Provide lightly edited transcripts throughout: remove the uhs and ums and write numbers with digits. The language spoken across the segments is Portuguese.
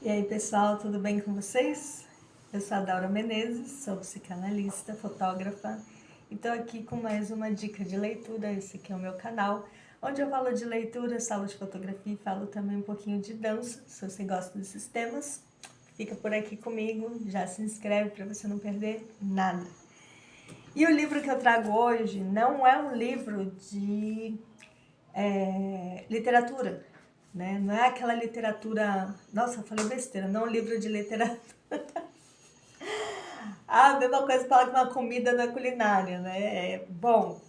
E aí, pessoal, tudo bem com vocês? Eu sou a Daura Menezes, sou psicanalista, fotógrafa e estou aqui com mais uma dica de leitura. Esse aqui é o meu canal, onde eu falo de leitura, falo de fotografia e falo também um pouquinho de dança. Se você gosta desses temas, fica por aqui comigo, já se inscreve para você não perder nada. E o livro que eu trago hoje não é um livro de literatura, né? Não é aquela literatura... Nossa, eu falei besteira, não é um livro de literatura. A mesma coisa falar que uma comida não é culinária, né? Bom,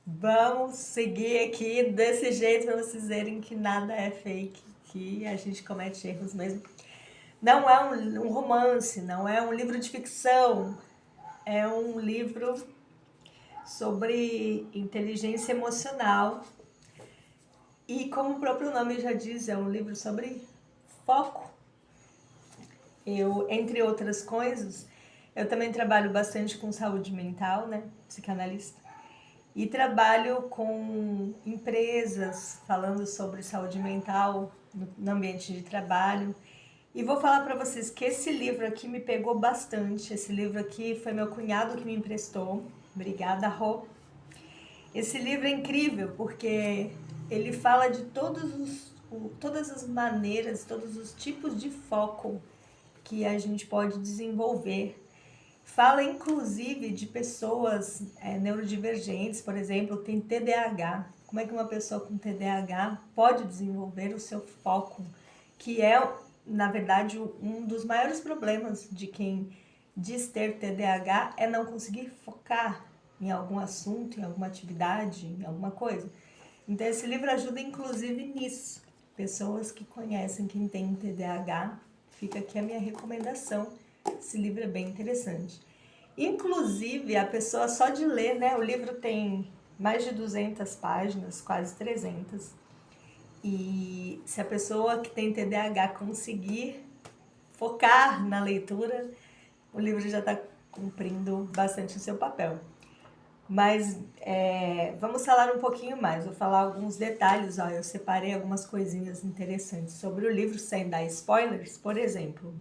vamos seguir aqui desse jeito para vocês verem que nada é fake, que a gente comete erros mesmo. Não é um romance, não é um livro de ficção, é um livro sobre inteligência emocional. E como o próprio nome já diz, é um livro sobre foco. Eu, entre outras coisas, eu também trabalho bastante com saúde mental, né? Psicanalista. E trabalho com empresas falando sobre saúde mental no ambiente de trabalho. E vou falar para vocês que esse livro aqui me pegou bastante. Esse livro aqui foi meu cunhado que me emprestou. Obrigada, Rô. Esse livro é incrível porque ele fala de todas as maneiras, todos os tipos de foco que a gente pode desenvolver. Fala inclusive de pessoas neurodivergentes, por exemplo, que tem TDAH. Como é que uma pessoa com TDAH pode desenvolver o seu foco, que é, na verdade, um dos maiores problemas de quem diz ter TDAH é não conseguir focar em algum assunto, em alguma atividade, em alguma coisa. Então esse livro ajuda inclusive nisso. Pessoas que conhecem quem tem TDAH, fica aqui a minha recomendação. Esse livro é bem interessante. Inclusive, a pessoa só de ler, né? O livro tem mais de 200 páginas, quase 300. E se a pessoa que tem TDAH conseguir focar na leitura, o livro já está cumprindo bastante o seu papel. Mas vamos falar um pouquinho mais, vou falar alguns detalhes. Eu separei algumas coisinhas interessantes sobre o livro, sem dar spoilers. Por exemplo,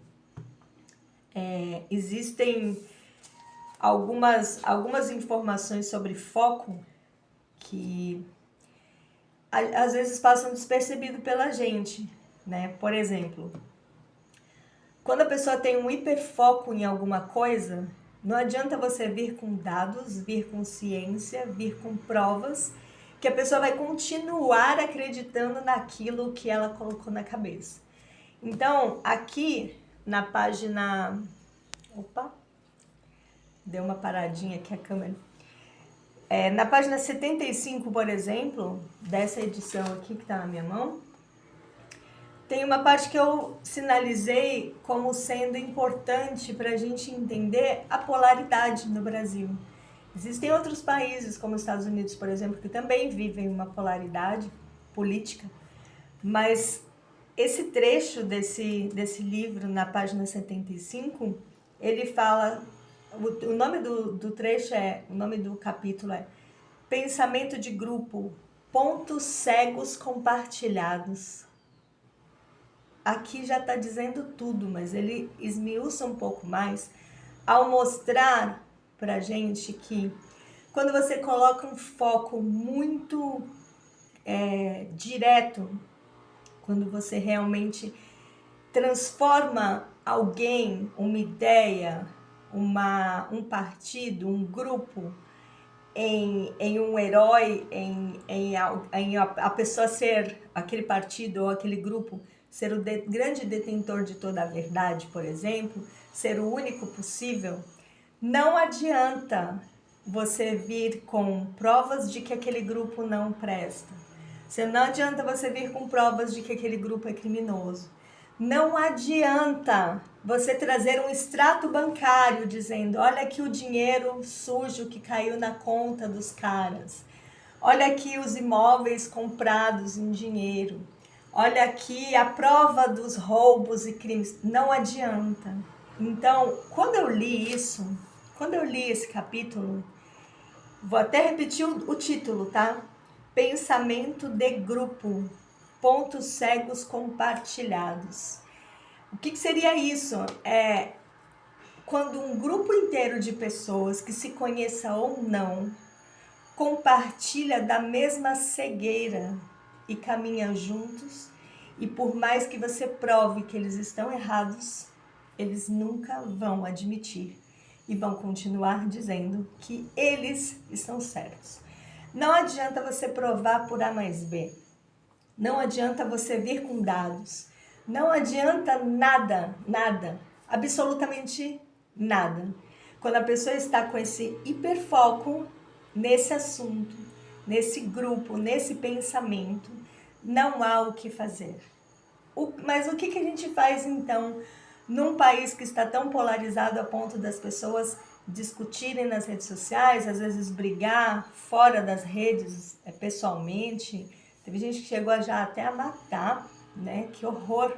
existem algumas informações sobre foco que às vezes passam despercebido pela gente, né? Por exemplo, quando a pessoa tem um hiperfoco em alguma coisa, não adianta você vir com dados, vir com ciência, vir com provas, que a pessoa vai continuar acreditando naquilo que ela colocou na cabeça. Então, aqui na página... Opa! Deu uma paradinha aqui a câmera. Na página 75, por exemplo, dessa edição aqui que está na minha mão, tem uma parte que eu sinalizei como sendo importante para a gente entender a polaridade no Brasil. Existem outros países, como os Estados Unidos, por exemplo, que também vivem uma polaridade política, mas esse trecho desse livro, na página 75, ele fala... O nome do trecho o nome do capítulo é Pensamento de Grupo, Pontos Cegos Compartilhados. Aqui já está dizendo tudo, mas ele esmiuça um pouco mais ao mostrar para a gente que quando você coloca um foco muito direto, quando você realmente transforma alguém, uma ideia, um partido, um grupo em um herói, em a pessoa ser, aquele partido ou aquele grupo, ser o grande detentor de toda a verdade, por exemplo, ser o único possível, não adianta você vir com provas de que aquele grupo não presta. Não adianta você vir com provas de que aquele grupo é criminoso. Não adianta você trazer um extrato bancário dizendo, olha aqui o dinheiro sujo que caiu na conta dos caras. Olha aqui os imóveis comprados em dinheiro. Olha aqui a prova dos roubos e crimes. Não adianta. Então, quando eu li esse capítulo, vou até repetir o título, tá? Pensamento de Grupo, Pontos Cegos Compartilhados. O que seria isso? É quando um grupo inteiro de pessoas, que se conheça ou não, compartilha da mesma cegueira e caminha juntos, e por mais que você prove que eles estão errados, eles nunca vão admitir e vão continuar dizendo que eles estão certos. Não adianta você provar por A mais B. Não adianta você vir com dados. Não adianta nada, absolutamente nada. Quando a pessoa está com esse hiperfoco nesse assunto, nesse grupo, nesse pensamento, não há o que fazer. Mas o que a gente faz então num país que está tão polarizado a ponto das pessoas discutirem nas redes sociais, às vezes brigar fora das redes, pessoalmente? Teve gente que chegou já até a matar, né? Que horror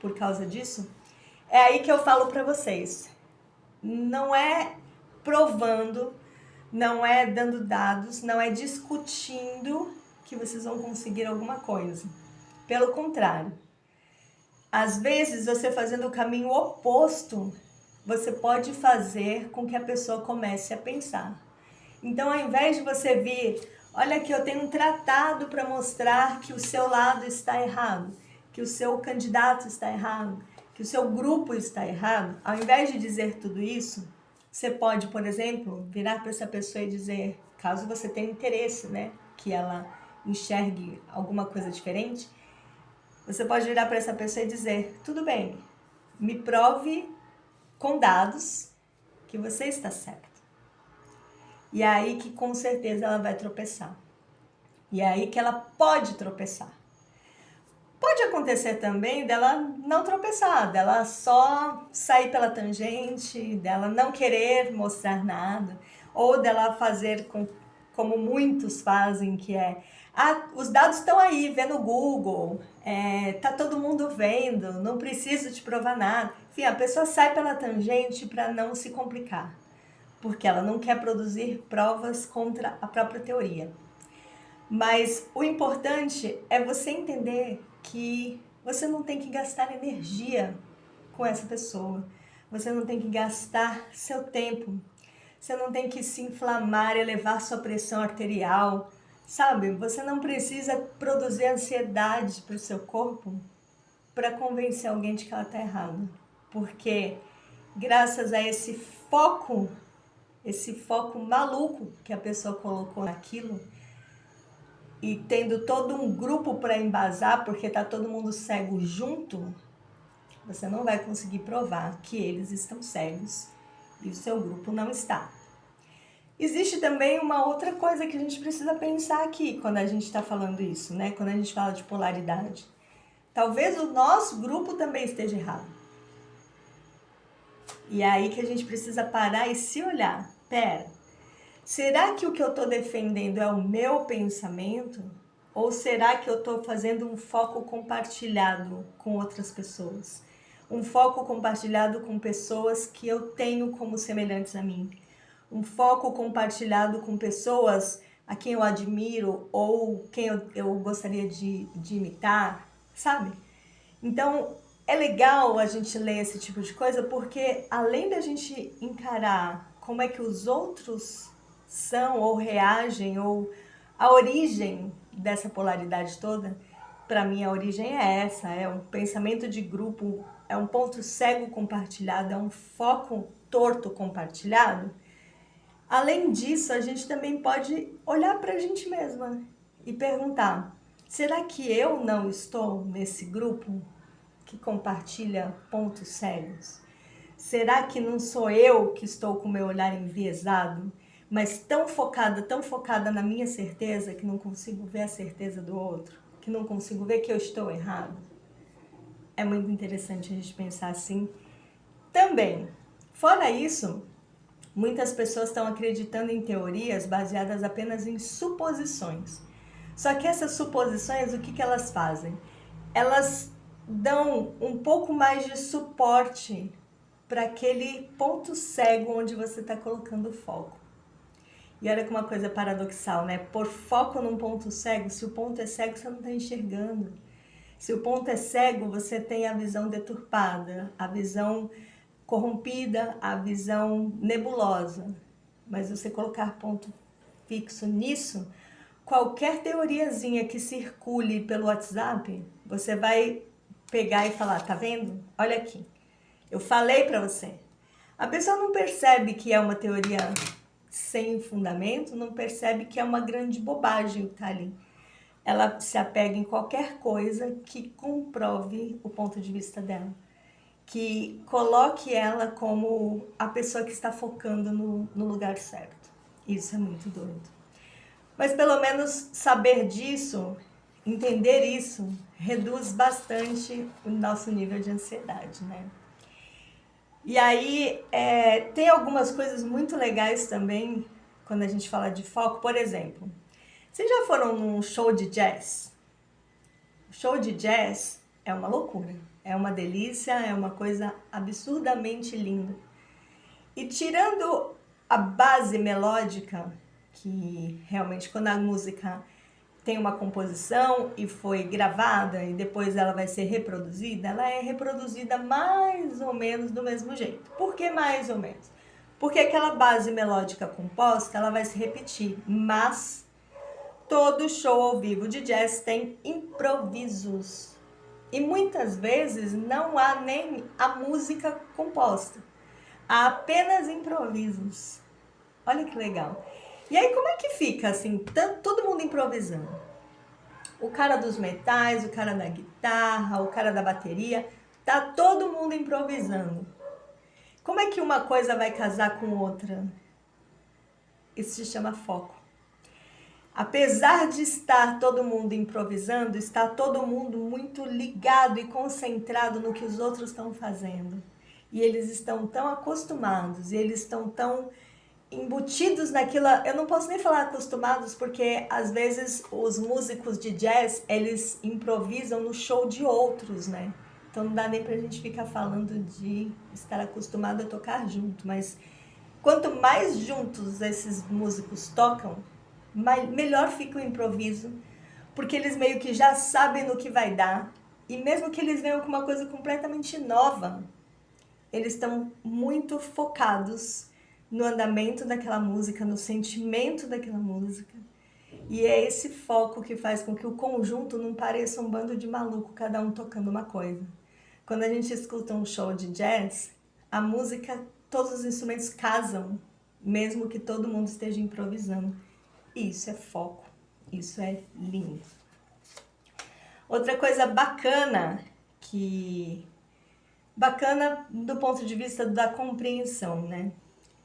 por causa disso. É aí que eu falo para vocês. Não é provando, não é dando dados, não é discutindo que vocês vão conseguir alguma coisa. Pelo contrário. Às vezes, você fazendo o caminho oposto, você pode fazer com que a pessoa comece a pensar. Então, ao invés de você vir, olha aqui, eu tenho um tratado para mostrar que o seu lado está errado, que o seu candidato está errado, que o seu grupo está errado, ao invés de dizer tudo isso, você pode, por exemplo, virar para essa pessoa e dizer, caso você tenha interesse, né, que ela enxergue alguma coisa diferente, você pode virar para essa pessoa e dizer, tudo bem, me prove com dados que você está certo. E é aí que com certeza ela vai tropeçar. E é aí que ela pode tropeçar. Pode acontecer também dela não tropeçar, dela só sair pela tangente, dela não querer mostrar nada, ou dela fazer como muitos fazem, que é, os dados estão aí, vê no Google, tá todo mundo vendo, não preciso te provar nada. Enfim, a pessoa sai pela tangente para não se complicar, porque ela não quer produzir provas contra a própria teoria. Mas o importante é você entender que você não tem que gastar energia com essa pessoa. Você não tem que gastar seu tempo. Você não tem que se inflamar, elevar sua pressão arterial. Sabe? Você não precisa produzir ansiedade para o seu corpo para convencer alguém de que ela está errada. Porque graças a esse foco maluco que a pessoa colocou naquilo, e tendo todo um grupo para embasar, porque está todo mundo cego junto, você não vai conseguir provar que eles estão cegos e o seu grupo não está. Existe também uma outra coisa que a gente precisa pensar aqui quando a gente está falando isso, né? Quando a gente fala de polaridade. Talvez o nosso grupo também esteja errado. E é aí que a gente precisa parar e se olhar. Pera, será que o que eu estou defendendo é o meu pensamento? Ou será que eu estou fazendo um foco compartilhado com outras pessoas? Um foco compartilhado com pessoas que eu tenho como semelhantes a mim? Um foco compartilhado com pessoas a quem eu admiro ou quem eu gostaria de imitar, sabe? Então, é legal a gente ler esse tipo de coisa porque além da gente encarar como é que os outros são ou reagem, ou a origem dessa polaridade toda, para mim a origem é essa, é um pensamento de grupo, é um ponto cego compartilhado, é um foco torto compartilhado. Além disso, a gente também pode olhar para a gente mesma e perguntar, será que eu não estou nesse grupo que compartilha pontos cegos? Será que não sou eu que estou com o meu olhar enviesado, mas tão focada na minha certeza que não consigo ver a certeza do outro, que não consigo ver que eu estou errado? É muito interessante a gente pensar assim também. Fora isso, muitas pessoas estão acreditando em teorias baseadas apenas em suposições. Só que essas suposições, o que elas fazem? Elas dão um pouco mais de suporte para aquele ponto cego onde você está colocando o foco. E olha que uma coisa paradoxal, né? Por foco num ponto cego, se o ponto é cego, você não está enxergando. Se o ponto é cego, você tem a visão deturpada, a visão corrompida, a visão nebulosa. Mas você colocar ponto fixo nisso, qualquer teoriazinha que circule pelo WhatsApp, você vai pegar e falar, tá vendo? Olha aqui, eu falei para você. A pessoa não percebe que é uma teoria sem fundamento, não percebe que é uma grande bobagem que tá ali. Ela se apega em qualquer coisa que comprove o ponto de vista dela, que coloque ela como a pessoa que está focando no lugar certo. Isso é muito doido. Mas pelo menos saber disso, entender isso, reduz bastante o nosso nível de ansiedade, né? E aí, tem algumas coisas muito legais também, quando a gente fala de foco. Por exemplo, vocês já foram num show de jazz? O show de jazz é uma loucura, é uma delícia, é uma coisa absurdamente linda. E tirando a base melódica, que realmente quando a música tem uma composição e foi gravada e depois ela vai ser reproduzida, ela é reproduzida mais ou menos do mesmo jeito. Por que mais ou menos? Porque aquela base melódica composta, ela vai se repetir, mas todo show ao vivo de jazz tem improvisos. E muitas vezes não há nem a música composta. Há apenas improvisos. Olha que legal. E aí como é que fica assim, todo mundo improvisando? O cara dos metais, o cara da guitarra, o cara da bateria, tá todo mundo improvisando. Como é que uma coisa vai casar com outra? Isso se chama foco. Apesar de estar todo mundo improvisando, está todo mundo muito ligado e concentrado no que os outros estão fazendo. E eles estão tão acostumados, e eles estão tão embutidos naquilo. Eu não posso nem falar acostumados, porque às vezes os músicos de jazz, eles improvisam no show de outros, né? Então não dá nem pra gente ficar falando de estar acostumado a tocar junto, mas quanto mais juntos esses músicos tocam, melhor fica o improviso, porque eles meio que já sabem no que vai dar, e mesmo que eles venham com uma coisa completamente nova, eles estão muito focados no andamento daquela música, no sentimento daquela música. E é esse foco que faz com que o conjunto não pareça um bando de maluco, cada um tocando uma coisa. Quando a gente escuta um show de jazz, a música, todos os instrumentos casam, mesmo que todo mundo esteja improvisando. Isso é foco, isso é lindo. Outra coisa bacana do ponto de vista da compreensão, né?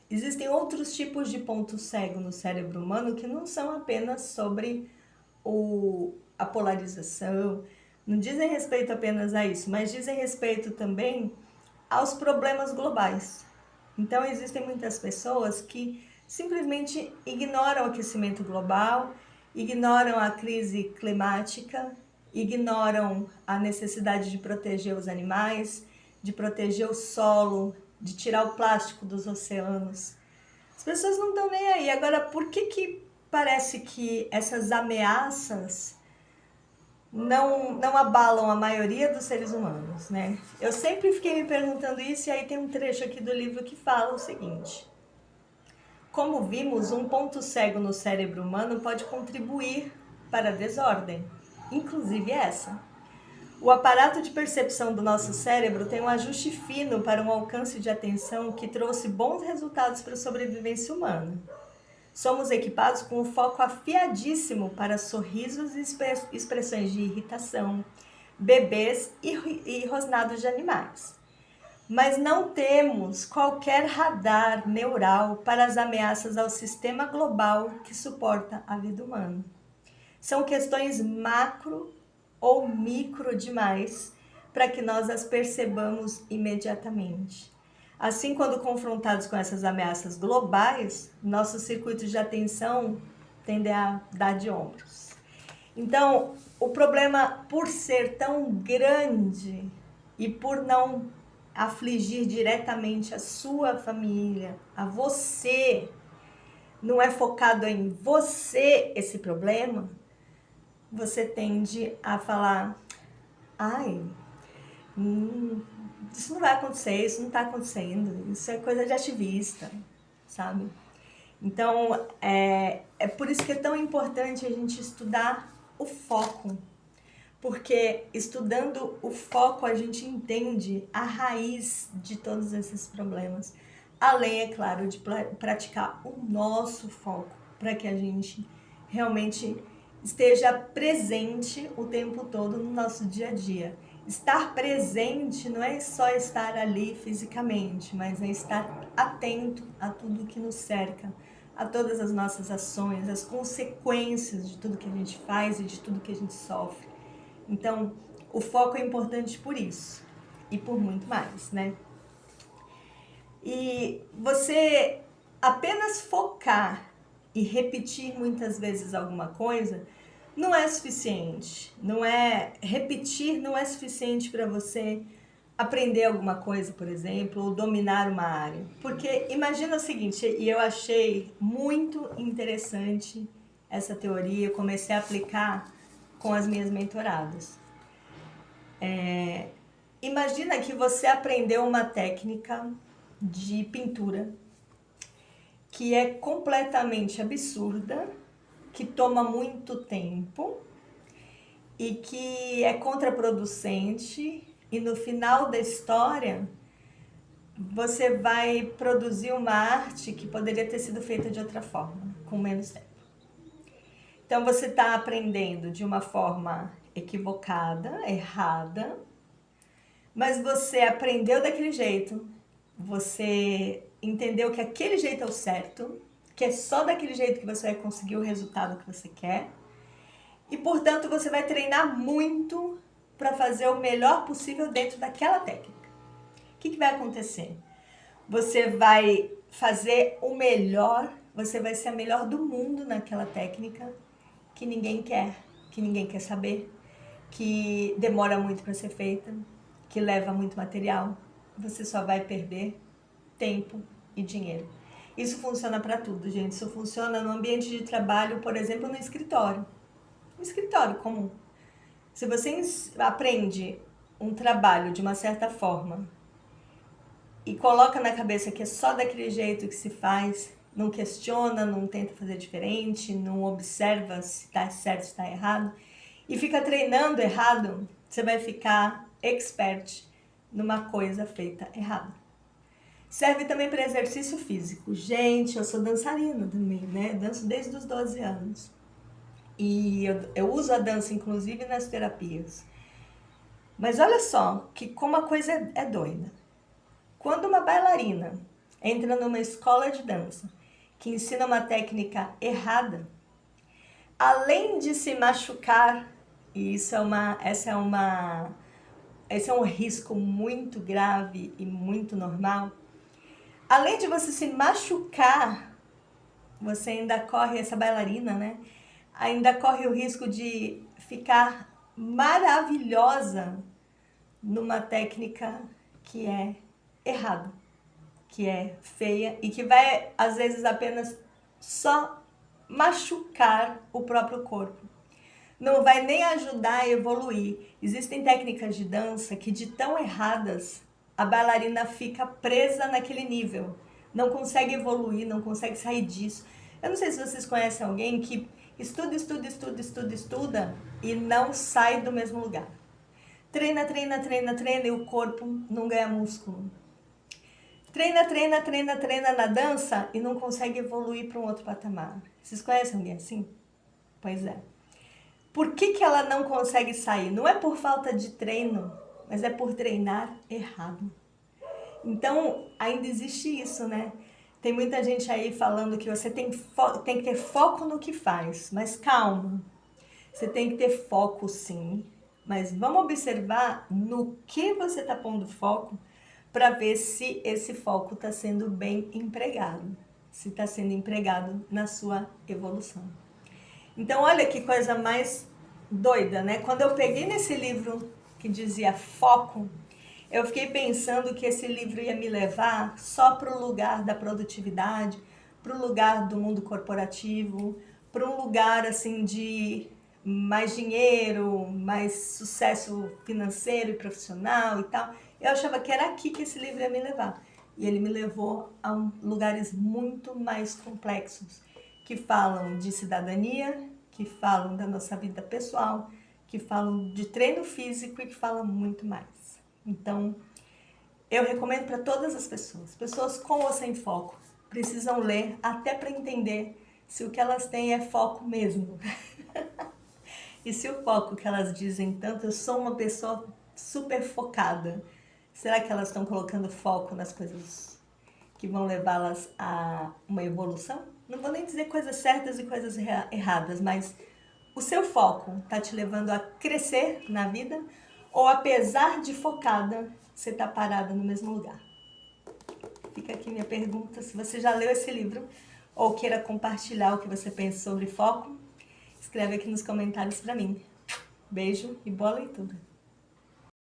Existem outros tipos de ponto cego no cérebro humano que não são apenas sobre a polarização, não dizem respeito apenas a isso, mas dizem respeito também aos problemas globais. Então existem muitas pessoas que simplesmente ignoram o aquecimento global, ignoram a crise climática, ignoram a necessidade de proteger os animais, de proteger o solo, de tirar o plástico dos oceanos. As pessoas não estão nem aí. Agora, por que parece que essas ameaças não abalam a maioria dos seres humanos, né? Eu sempre fiquei me perguntando isso, e aí tem um trecho aqui do livro que fala o seguinte: como vimos, um ponto cego no cérebro humano pode contribuir para a desordem, inclusive essa. O aparato de percepção do nosso cérebro tem um ajuste fino para um alcance de atenção que trouxe bons resultados para a sobrevivência humana. Somos equipados com um foco afiadíssimo para sorrisos e expressões de irritação, bebês e rosnados de animais. Mas não temos qualquer radar neural para as ameaças ao sistema global que suporta a vida humana. São questões macro ou micro demais para que nós as percebamos imediatamente. Assim, quando confrontados com essas ameaças globais, nossos circuitos de atenção tendem a dar de ombros. Então, o problema, por ser tão grande e por não afligir diretamente a sua família, a você, não é focado em você esse problema, você tende a falar: ai, isso não vai acontecer, isso não está acontecendo, isso é coisa de ativista, sabe? Então, é por isso que é tão importante a gente estudar o foco, porque estudando o foco a gente entende a raiz de todos esses problemas. Além, é claro, de praticar o nosso foco, para que a gente realmente esteja presente o tempo todo no nosso dia a dia. Estar presente não é só estar ali fisicamente, mas é estar atento a tudo que nos cerca, a todas as nossas ações, as consequências de tudo que a gente faz e de tudo que a gente sofre. Então, o foco é importante por isso e por muito mais, né? E você apenas focar e repetir muitas vezes alguma coisa não é suficiente. Repetir não é suficiente para você aprender alguma coisa, por exemplo, ou dominar uma área. Porque imagina o seguinte, e eu achei muito interessante essa teoria, eu comecei a aplicar com as minhas mentoradas. Imagina que você aprendeu uma técnica de pintura que é completamente absurda, que toma muito tempo e que é contraproducente, e no final da história você vai produzir uma arte que poderia ter sido feita de outra forma, com menos tempo. Então você está aprendendo de uma forma equivocada, errada, mas você aprendeu daquele jeito, você entendeu que aquele jeito é o certo, que é só daquele jeito que você vai conseguir o resultado que você quer, e portanto você vai treinar muito para fazer o melhor possível dentro daquela técnica. O que vai acontecer? Você vai fazer o melhor, você vai ser a melhor do mundo naquela técnica que ninguém quer saber, que demora muito para ser feita, que leva muito material. Você só vai perder tempo e dinheiro. Isso funciona para tudo, gente. Isso funciona no ambiente de trabalho, por exemplo, no escritório. No escritório comum. Se você aprende um trabalho de uma certa forma e coloca na cabeça que é só daquele jeito que se faz, não questiona, não tenta fazer diferente, não observa se está certo, se está errado, e fica treinando errado, você vai ficar expert numa coisa feita errada. Serve também para exercício físico. Gente, eu sou dançarina também, né? Danço desde os 12 anos. E eu uso a dança, inclusive, nas terapias. Mas olha só, como a coisa é doida. Quando uma bailarina entra numa escola de dança que ensina uma técnica errada, além de se machucar, e esse é um risco muito grave e muito normal, além de você se machucar, você ainda corre, essa bailarina, né? Ainda corre o risco de ficar maravilhosa numa técnica que é errada, que é feia e que vai, às vezes, apenas só machucar o próprio corpo. Não vai nem ajudar a evoluir. Existem técnicas de dança que, de tão erradas, a bailarina fica presa naquele nível. Não consegue evoluir, não consegue sair disso. Eu não sei se vocês conhecem alguém que estuda e não sai do mesmo lugar. Treina e o corpo não ganha músculo. Treina na dança e não consegue evoluir para um outro patamar. Vocês conhecem alguém assim? Pois é. Por que ela não consegue sair? Não é por falta de treino, mas é por treinar errado. Então, ainda existe isso, né? Tem muita gente aí falando que você tem que ter foco no que faz, mas calma. Você tem que ter foco, sim, mas vamos observar no que você está pondo foco para ver se esse foco está sendo bem empregado, se está sendo empregado na sua evolução. Então, olha que coisa mais doida, né? Quando eu peguei nesse livro que dizia foco, eu fiquei pensando que esse livro ia me levar só para o lugar da produtividade, para o lugar do mundo corporativo, para um lugar assim de mais dinheiro, mais sucesso financeiro e profissional e tal. Eu achava que era aqui que esse livro ia me levar. E ele me levou a lugares muito mais complexos, que falam de cidadania, que falam da nossa vida pessoal, que falam de treino físico e que falam muito mais. Então, eu recomendo para todas as pessoas. Pessoas com ou sem foco precisam ler até para entender se o que elas têm é foco mesmo. E se o foco que elas dizem tanto, eu sou uma pessoa super focada, será que elas estão colocando foco nas coisas que vão levá-las a uma evolução? Não vou nem dizer coisas certas e coisas erradas, mas o seu foco está te levando a crescer na vida ou apesar de focada, você está parada no mesmo lugar? Fica aqui minha pergunta, se você já leu esse livro ou queira compartilhar o que você pensa sobre foco, escreve aqui nos comentários para mim. Beijo e boa leitura!